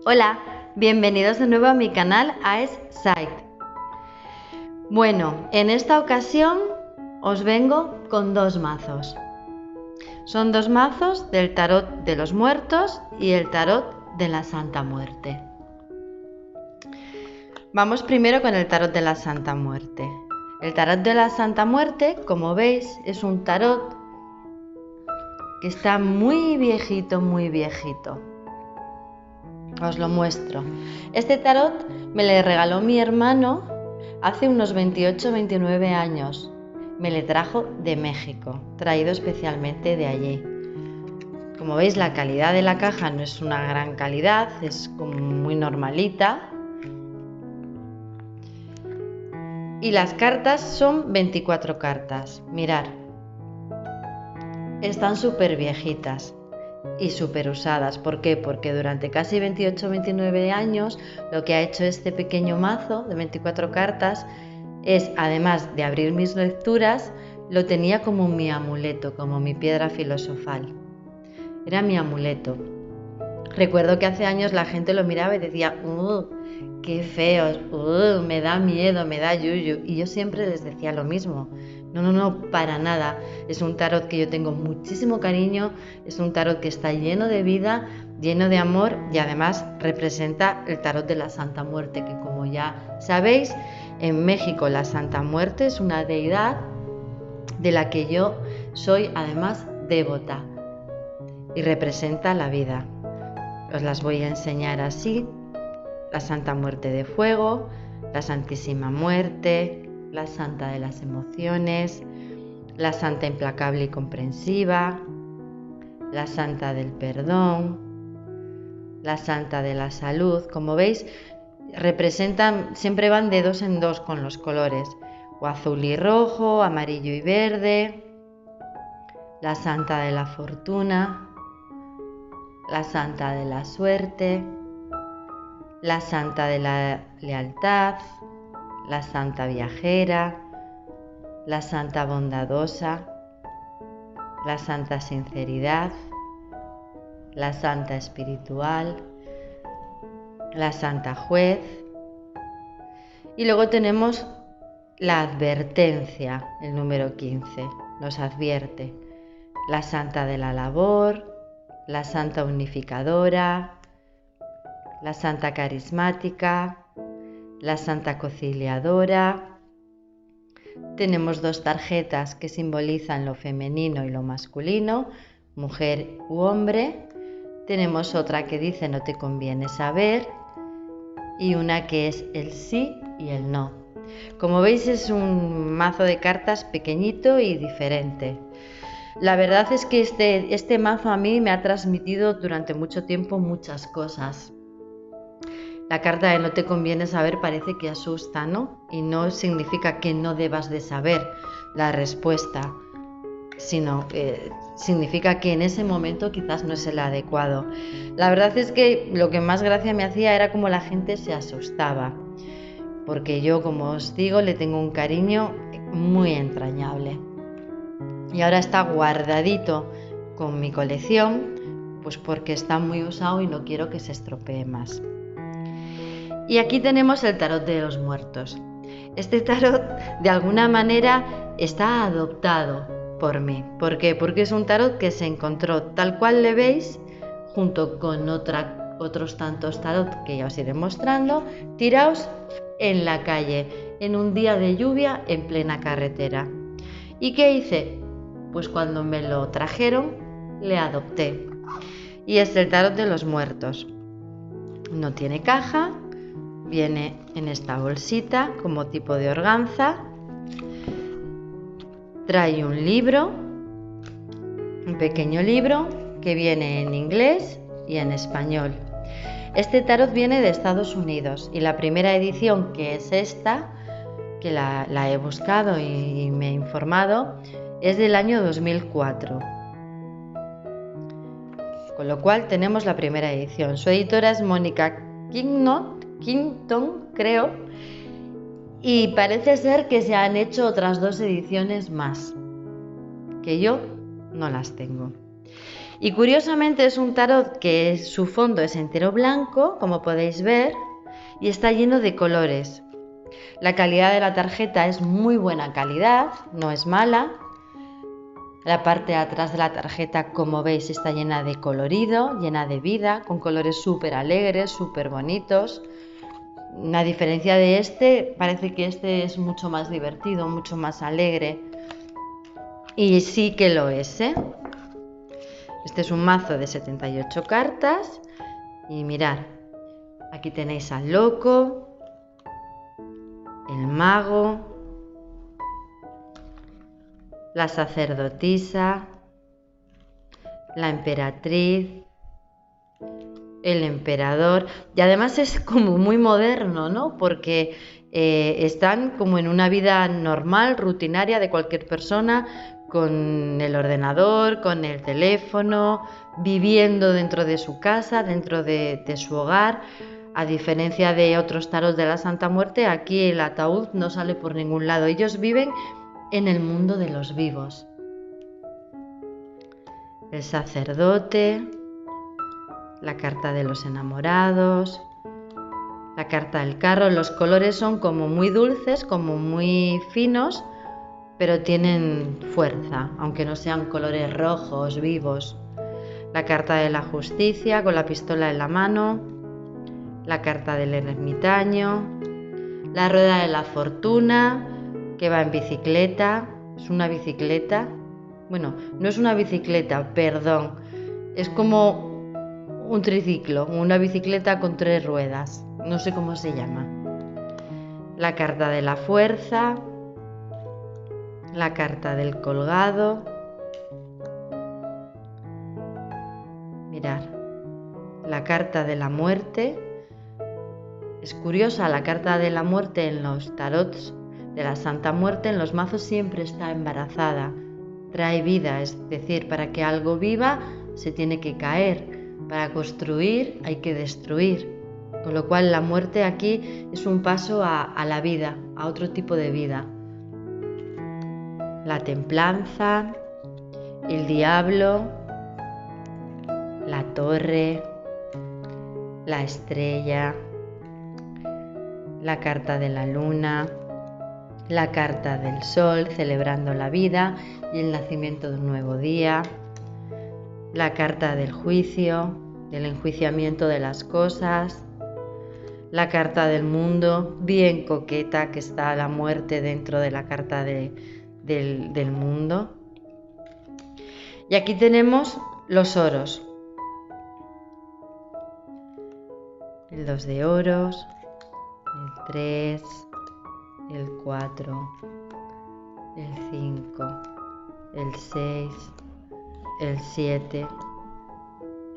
Hola, bienvenidos de nuevo a mi canal AES Sight. Bueno, en esta ocasión os vengo con dos mazos. Son dos mazos del tarot de los muertos y el tarot de la Santa Muerte. Vamos primero con el tarot de la Santa Muerte. El tarot de la Santa Muerte, como veis, es un tarot que está muy viejito, muy viejito. Os lo muestro. Este tarot me le regaló mi hermano hace unos 28-29 años. Me le trajo de México, traído especialmente de allí. Como veis, la calidad de la caja no es una gran calidad, es como muy normalita. Y las cartas son 24 cartas. Mirad, están súper viejitas y súper usadas. ¿Por qué? Porque durante casi 28-29 años lo que ha hecho este pequeño mazo de 24 cartas es, además de abrir mis lecturas, lo tenía como mi amuleto, como mi piedra filosofal. Era mi amuleto. Recuerdo que hace años la gente lo miraba y decía, qué feos, me da miedo, me da yuyu. Y yo siempre les decía lo mismo. No, para nada. Es un tarot que yo tengo muchísimo cariño, es un tarot que está lleno de vida, lleno de amor y además representa el tarot de la Santa Muerte, que como ya sabéis, en México la Santa Muerte es una deidad de la que yo soy además devota y representa la vida. Os las voy a enseñar así: la Santa Muerte de Fuego, la Santísima Muerte, la Santa de las Emociones, la Santa Implacable y Comprensiva, la Santa del Perdón, la Santa de la Salud. Como veis, representan, siempre van de dos en dos con los colores, o azul y rojo, amarillo y verde, la Santa de la Fortuna, la Santa de la Suerte, la Santa de la Lealtad, la Santa Viajera, la Santa Bondadosa, la Santa Sinceridad, la Santa Espiritual, la Santa Juez. Y luego tenemos la Advertencia, el número 15, nos advierte: la Santa de la Labor, la Santa Unificadora, la Santa Carismática, la Santa Conciliadora. Tenemos dos tarjetas que simbolizan lo femenino y lo masculino, mujer u hombre. Tenemos otra que dice no te conviene saber y una que es el sí y el no. Como veis, es un mazo de cartas pequeñito y diferente. La verdad es que este mazo a mí me ha transmitido durante mucho tiempo muchas cosas. La carta de no te conviene saber parece que asusta, ¿no? Y no significa que no debas de saber la respuesta, sino que significa que en ese momento quizás no es el adecuado. La verdad es que lo que más gracia me hacía era como la gente se asustaba, porque yo, como os digo, le tengo un cariño muy entrañable. Y ahora está guardadito con mi colección, pues porque está muy usado y no quiero que se estropee más. Y aquí tenemos el tarot de los muertos. Este tarot de alguna manera está adoptado por mí. ¿Por qué? Porque es un tarot que se encontró tal cual le veis, junto con otros tantos tarot que ya os iré mostrando, tiraos en la calle, en un día de lluvia en plena carretera. ¿Y qué hice? Pues cuando me lo trajeron, le adopté. Y es el tarot de los muertos. No tiene caja. Viene en esta bolsita como tipo de organza. Trae un libro, un pequeño libro que viene en inglés y en español. Este tarot viene de Estados Unidos y la primera edición, que es esta, que la he buscado y me he informado, es del año 2004. Con lo cual tenemos la primera edición. Su editora es Mónica Kington, creo, y parece ser que se han hecho otras dos ediciones más, que yo no las tengo. Y curiosamente es un tarot que su fondo es entero blanco, como podéis ver, y está lleno de colores. La calidad de la tarjeta es muy buena calidad, no es mala. La parte de atrás de la tarjeta, como veis, está llena de colorido, llena de vida, con colores súper alegres, súper bonitos. A diferencia de este, parece que este es mucho más divertido, mucho más alegre. Y sí que lo es, ¿eh? Este es un mazo de 78 cartas. Y mirad, aquí tenéis al loco, el mago, la sacerdotisa, la emperatriz, el emperador, y además es como muy moderno, ¿no? Porque están como en una vida normal, rutinaria de cualquier persona, con el ordenador, con el teléfono, viviendo dentro de su casa, dentro de su hogar. A diferencia de otros tarots de la Santa Muerte, aquí el ataúd no sale por ningún lado. Ellos viven en el mundo de los vivos. El sacerdote, la carta de los enamorados, la carta del carro. Los colores son como muy dulces, como muy finos, pero tienen fuerza, aunque no sean colores rojos, vivos. La carta de la justicia con la pistola en la mano, la carta del ermitaño, la rueda de la fortuna que va en bicicleta. Es una bicicleta, bueno, no es una bicicleta, perdón, es como un triciclo, una bicicleta con 3 ruedas, no sé cómo se llama. La carta de la fuerza, la carta del colgado. Mirad, la carta de la muerte. Es curiosa, la carta de la muerte en los tarots de la Santa Muerte, en los mazos, siempre está embarazada. Trae vida, es decir, para que algo viva se tiene que caer. Para construir hay que destruir. Con lo cual la muerte aquí es un paso a la vida, a otro tipo de vida. La templanza, el diablo, la torre, la estrella, la carta de la luna, la carta del sol, celebrando la vida y el nacimiento de un nuevo día, la carta del juicio, del enjuiciamiento de las cosas, la carta del mundo, bien coqueta que está la muerte dentro de la carta del mundo. Y aquí tenemos los oros. El 2 de oros, el 3, el 4, el 5, el 6, el 7,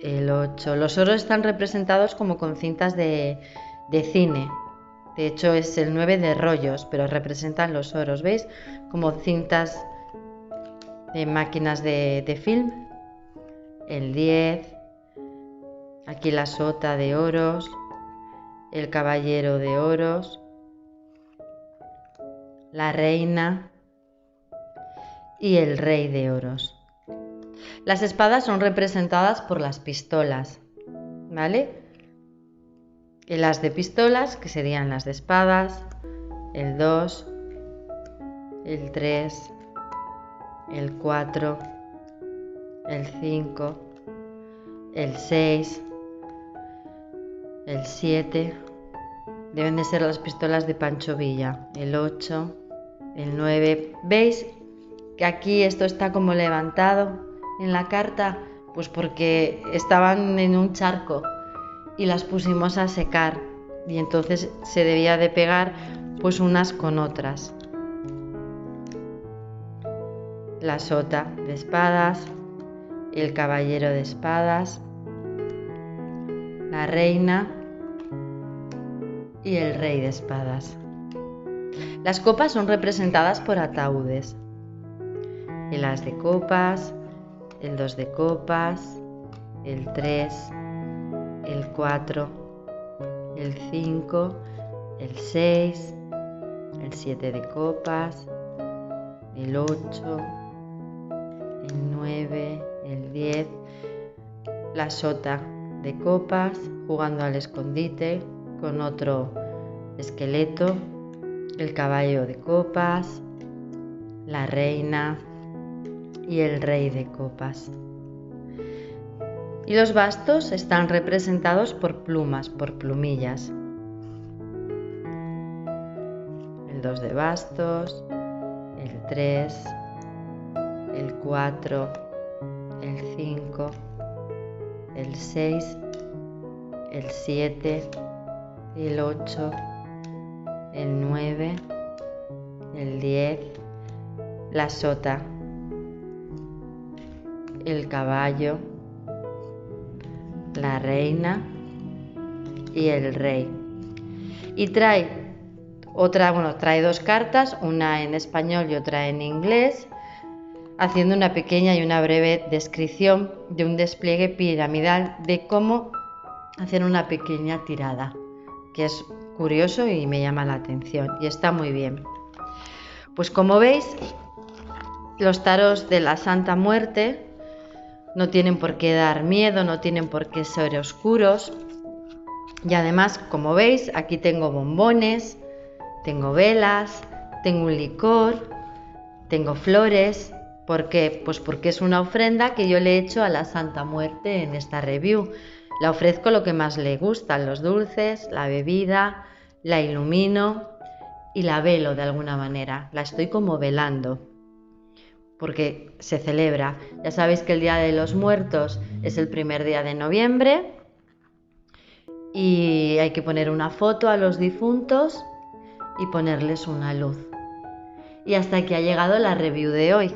el 8. Los oros están representados como con cintas de cine. De hecho es el 9 de rollos, pero representan los oros, ¿veis? Como cintas de máquinas de film. El 10, aquí la sota de oros, el caballero de oros, la reina y el rey de oros. Las espadas son representadas por las pistolas, ¿vale? El as de pistolas, que serían las de espadas, el 2, el 3, el 4, el 5, el 6, el 7, deben de ser las pistolas de Pancho Villa, el 8, el 9. ¿Veis que aquí esto está como levantado en la carta? Pues porque estaban en un charco y las pusimos a secar y entonces se debía de pegar pues unas con otras. La sota de espadas, el caballero de espadas, la reina y el rey de espadas. Las copas son representadas por ataúdes. El as de copas, el 2 de copas, el 3, el 4, el 5, el 6, el 7 de copas, el 8, el 9, el 10. la sota de copas jugando al escondite con otro esqueleto, el caballo de copas, la reina y el rey de copas. Y los bastos están representados por plumas, por plumillas. El 2 de bastos, el 3, el 4, el 5, el 6, el 7, el 8, el 9, el 10, la sota, el caballo, la reina y el rey. Y trae dos cartas, una en español y otra en inglés, haciendo una pequeña y una breve descripción de un despliegue piramidal de cómo hacer una pequeña tirada, que es curioso y me llama la atención y está muy bien. Pues como veis, los tarots de la Santa Muerte no tienen por qué dar miedo, no tienen por qué ser oscuros. Y además, como veis, aquí tengo bombones, tengo velas, tengo un licor, tengo flores. ¿Por qué? Pues porque es una ofrenda que yo le he hecho a la Santa Muerte en esta review. La ofrezco lo que más le gustan, los dulces, la bebida, la ilumino y la velo de alguna manera. La estoy como velando, porque se celebra. Ya sabéis que el Día de los Muertos es el primer día de noviembre y hay que poner una foto a los difuntos y ponerles una luz. Y hasta aquí ha llegado la review de hoy,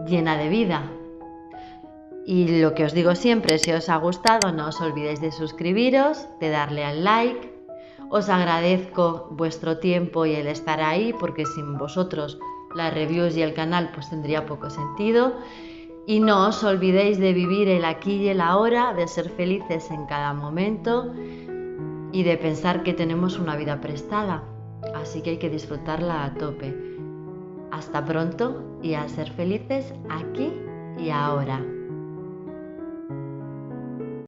llena de vida. Y lo que os digo siempre, si os ha gustado, no os olvidéis de suscribiros, de darle al like. Os agradezco vuestro tiempo y el estar ahí, porque sin vosotros las reviews y el canal pues tendría poco sentido. Y no os olvidéis de vivir el aquí y el ahora, de ser felices en cada momento y de pensar que tenemos una vida prestada, así que hay que disfrutarla a tope. Hasta pronto y a ser felices aquí y ahora.